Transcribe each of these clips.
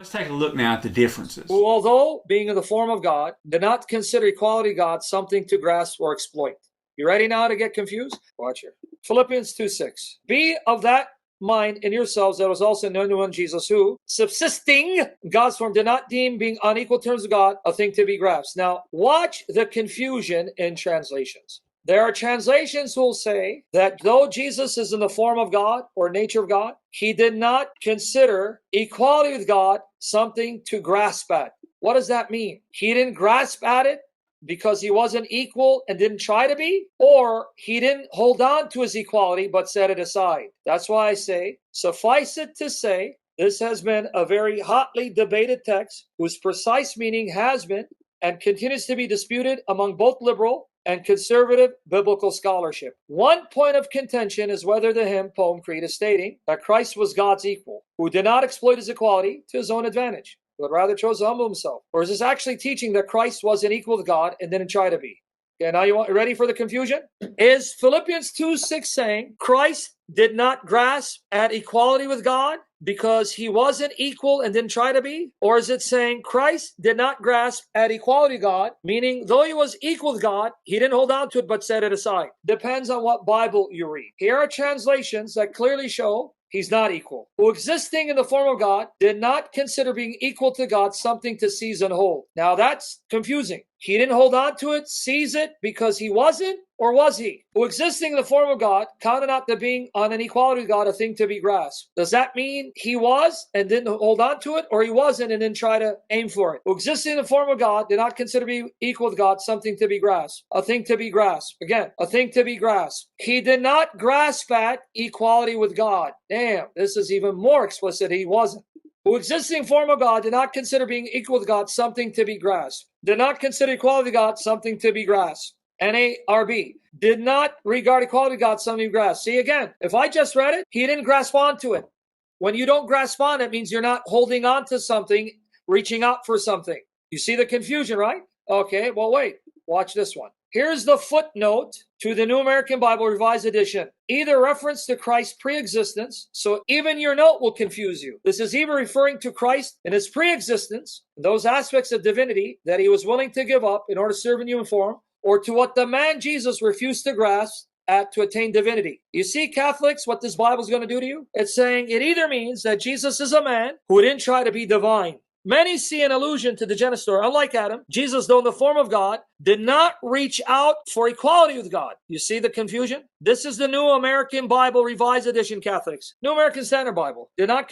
Let's take a look now at the differences. Who, although being in the form of God, did not consider equality with God something to grasp or exploit. You ready now to get confused? Watch here. Philippians 2:6. Be of that mind in yourselves that was also in the one Jesus, who, subsisting in God's form, did not deem being on equal terms with God a thing to be grasped. Now, watch the confusion in translations. There are translations who will say that though Jesus is in the form of God or nature of God, he did not consider equality with God something to grasp at. What does that mean? He didn't grasp at it because he wasn't equal and didn't try to be, or he didn't hold on to his equality but set it aside. That's why I say, suffice it to say, this has been a very hotly debated text whose precise meaning has been and continues to be disputed among both liberal and conservative biblical scholarship. One point of contention is whether the hymn, poem, creed is stating that Christ was God's equal, who did not exploit his equality to his own advantage, but rather chose to humble himself. Or is this actually teaching that Christ wasn't equal to God and didn't try to be? Okay, now you ready for the confusion? Is Philippians 2:6 saying Christ did not grasp at equality with God because he wasn't equal and didn't try to be? Or is it saying Christ did not grasp at equality with God, meaning though he was equal with God, he didn't hold on to it but set it aside? Depends on what Bible you read. Here are translations that clearly show he's not equal. Who, existing in the form of God, did not consider being equal to God something to seize and hold. Now that's confusing. He didn't hold on to it, seize it, because he wasn't, or was he? Who, existing in the form of God, counted not the being on an equality with God a thing to be grasped. Does that mean he was and didn't hold on to it, or he wasn't and didn't try to aim for it? Who, existing in the form of God, did not consider being equal with God something to be grasped. A thing to be grasped. Again, a thing to be grasped. He did not grasp at equality with God. Damn, this is even more explicit. He wasn't. Who, existing form of God, did not consider being equal with God something to be grasped. Did not consider equality with God something to be grasped. NARB. Did not regard equality with God something to be grasped. See again, if I just read it, he didn't grasp onto it. When you don't grasp on it, means you're not holding on to something, reaching out for something. You see the confusion, right? Okay, well, wait. Watch this one. Here's the footnote to the New American Bible Revised Edition. Either reference to Christ's pre-existence, so even your note will confuse you. This is either referring to Christ in his pre-existence, those aspects of divinity that he was willing to give up in order to serve in human form, or to what the man Jesus refused to grasp to attain divinity. You see, Catholics, what this Bible is going to do to you? It's saying it either means that Jesus is a man who didn't try to be divine. Many see an allusion to the Genesis story. Unlike Adam, Jesus, though in the form of God, did not reach out for equality with God. You see the confusion? This is the New American Bible Revised Edition, Catholics. New American Standard Bible. Did not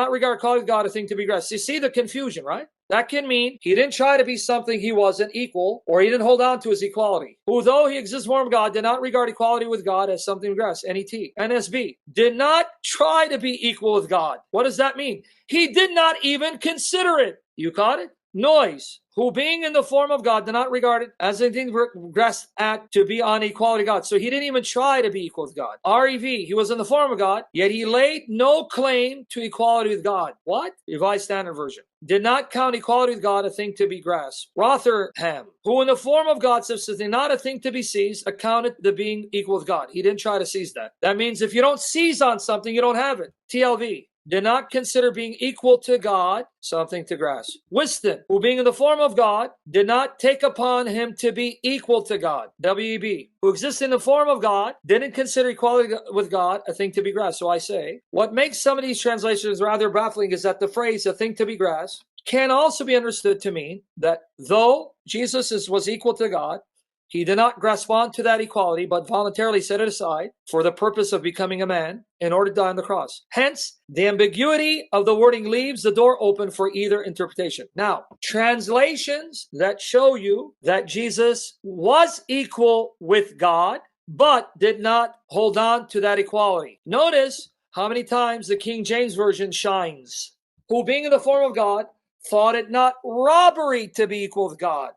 regard equality with God a thing to be grasped. You see the confusion, right? That can mean he didn't try to be something he wasn't equal, or he didn't hold on to his equality. Who, though he exists in the form of God, did not regard equality with God as something to grasp. NET. NSB. Did not try to be equal with God. What does that mean? He did not even consider it. You caught it? Noise. Who, being in the form of God, did not regard it as anything grasped at to be on equality with God. So he didn't even try to be equal with God. REV, he was in the form of God, yet he laid no claim to equality with God. What? Revised Standard Version. Did not count equality with God a thing to be grasped. Rotherham, who in the form of God, subsisting not a thing to be seized, accounted the being equal with God. He didn't try to seize that. That means if you don't seize on something, you don't have it. TLV. Did not consider being equal to God something to grasp. Wisdom, who being in the form of God, did not take upon him to be equal to God. WEB, who exists in the form of God, didn't consider equality with God a thing to be grasped. So I say, what makes some of these translations rather baffling is that the phrase a thing to be grasped can also be understood to mean that though Jesus was equal to God, he did not grasp on to that equality, but voluntarily set it aside for the purpose of becoming a man in order to die on the cross. Hence, the ambiguity of the wording leaves the door open for either interpretation. Now, translations that show you that Jesus was equal with God, but did not hold on to that equality. Notice how many times the King James Version shines. Who, being in the form of God, thought it not robbery to be equal with God.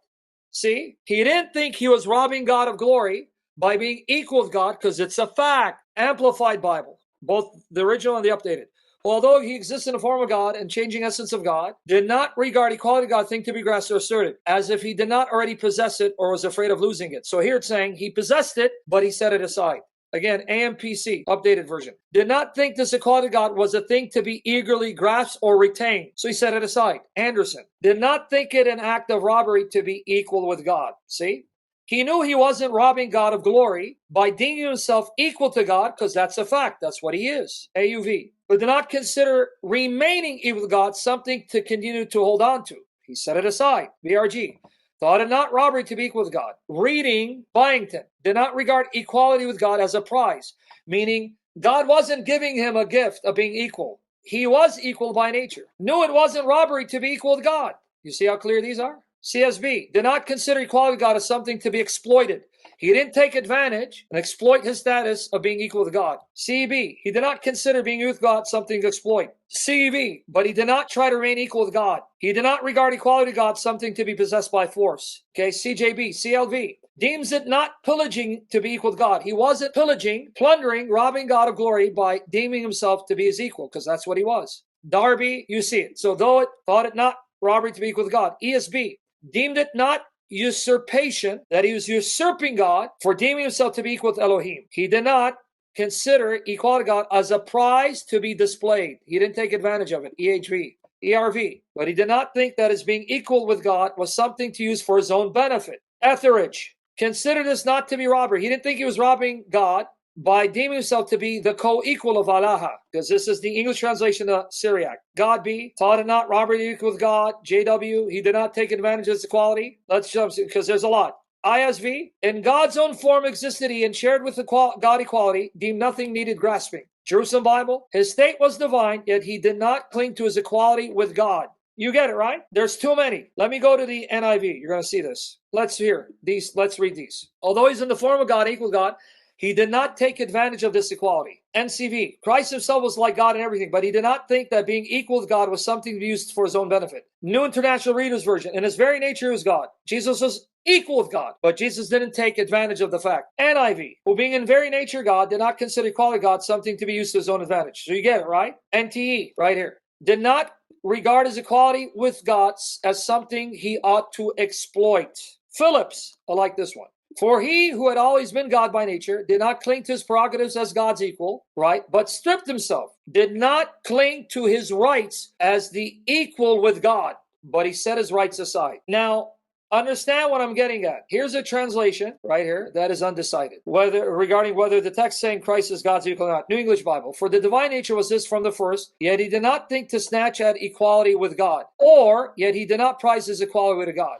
See, he didn't think he was robbing God of glory by being equal with God, because it's a fact. Amplified Bible, both the original and the updated. Although he exists in the form of God and changing essence of God, did not regard equality of God thing to be grasped or asserted, as if he did not already possess it or was afraid of losing it. So here it's saying he possessed it, but he set it aside. Again, AMPC, updated version. Did not think this equality of God was a thing to be eagerly grasped or retained, so he set it aside. Anderson. Did not think it an act of robbery to be equal with God. See? He knew he wasn't robbing God of glory by deeming himself equal to God, because that's a fact. That's what he is. AUV. But did not consider remaining equal to God something to continue to hold on to. He set it aside. VRG. Thought it not robbery to be equal with God. Reading Byington. Did not regard equality with God as a prize, meaning God wasn't giving him a gift of being equal. He was equal by nature. Knew it wasn't robbery to be equal with God. You see how clear these are? CSB, did not consider equality with God as something to be exploited. He didn't take advantage and exploit his status of being equal with God. CEB, he did not consider being with God something to exploit. CEB, but he did not try to remain equal with God. He did not regard equality with God something to be possessed by force. Okay, CJB, CLV, deems it not pillaging to be equal with God. He wasn't pillaging, plundering, robbing God of glory by deeming himself to be his equal, because that's what he was. Darby, you see it. So though it thought it not robbery to be equal with God. ESB, deemed it not usurpation, that he was usurping God for deeming himself to be equal with Elohim. He did not consider equality with God as a prize to be displayed. He didn't take advantage of it. EHV, ERV. But he did not think that his being equal with God was something to use for his own benefit. Etheridge, consider this not to be robbery. He didn't think he was robbing God by deeming himself to be the co-equal of Allah, because this is the English translation of Syriac. God be, thought it not robbery to be equal with God. JW, he did not take advantage of this equality. Let's jump, because there's a lot. ISV, in God's own form existed he and shared with the God equality, deemed nothing needed grasping. Jerusalem Bible, his state was divine, yet he did not cling to his equality with God. You get it, right? There's too many. Let me go to the NIV. You're going to see this. Let's hear these. Let's read these. Although he's in the form of God, equal to God, he did not take advantage of this equality. NCV, Christ himself was like God in everything, but he did not think that being equal with God was something to be used for his own benefit. New International Reader's Version, in his very nature he was God. Jesus was equal with God, but Jesus didn't take advantage of the fact. NIV, who being in very nature God, did not consider equality with God something to be used to his own advantage. So you get it, right? NTE, right here, did not regard his equality with God as something he ought to exploit. Phillips, I like this one. For he who had always been God by nature did not cling to his prerogatives as God's equal, right? But stripped himself, did not cling to his rights as the equal with God, but he set his rights aside. Now, understand what I'm getting at. Here's a translation right here that is undecided, regarding whether the text saying Christ is God's equal or not. New English Bible. For the divine nature was this from the first, yet he did not think to snatch at equality with God, or yet he did not prize his equality with God.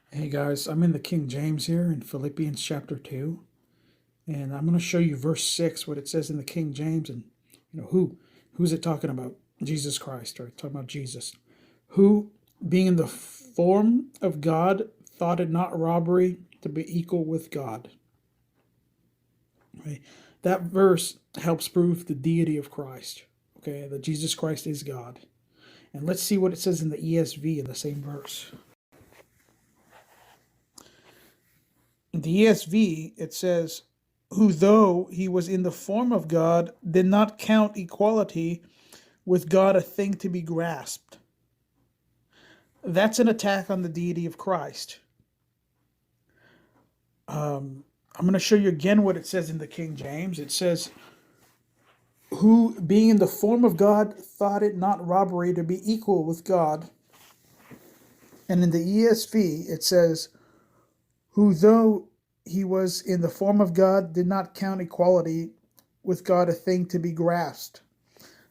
Hey guys, I'm in the King James here in Philippians chapter 2, and I'm going to show you verse 6, what it says in the King James, and who's it talking about? Jesus Christ, right? Talking about Jesus, who, being in the form of God, thought it not robbery to be equal with God. Right? That verse helps prove the deity of Christ, okay, that Jesus Christ is God. And let's see what it says in the ESV in the same verse. In the ESV, it says, who though he was in the form of God, did not count equality with God a thing to be grasped. That's an attack on the deity of Christ. I'm going to show you again what it says in the King James. It says, who being in the form of God thought it not robbery to be equal with God. And in the ESV, it says, who though he was in the form of God did not count equality with God a thing to be grasped.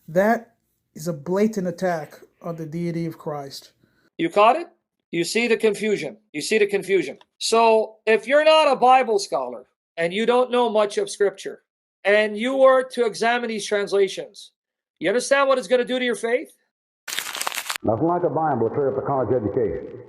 That is a blatant attack on the deity of Christ. You caught it? You see the confusion. You see the confusion. So if you're not a Bible scholar and you don't know much of Scripture and you were to examine these translations, you understand what it's going to do to your faith? Nothing like a Bible to clear up a college education.